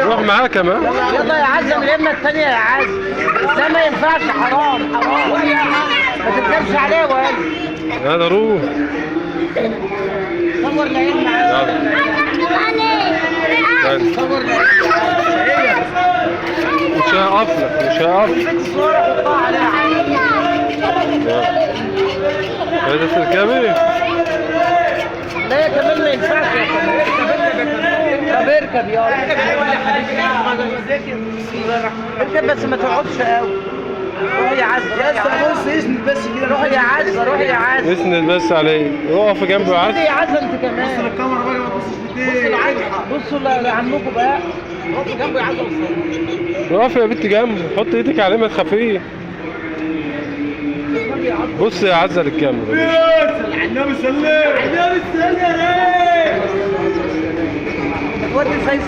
روح معاه كمان. يلا يا عزة من اليمة التانية يا عزة. ده ما ينفعش، حرام حرام. ما تركبش عليه ولا. هذا روح. صور العين معاه. صور العين. مش هيقفلك مش هيقفلك. البنت صورة حطها عليها. عايزة تركبي؟ لا يا كمان ما ينفعش يا كمان. طب اركب يلا. اركب بس ما تقعدش قوي. روحي يا عزة. بص اسند بس كده. روحي يا عزة روحي يا عزة. اسند بس عليه. اقف جنبه يا عزة. يا عزة انت كمان. بص للكاميرا بقى ما تبصش في ايديك. بصوا لعمكم بقى. اقفوا جنبه يا عزة وصلوا. اقف يا بنت جنبه. حط ايدك عليه ما تخافيش. بص يا عزة للكاميرا. النبي سلم. النبي سلم يا ريت. ودي فيصل.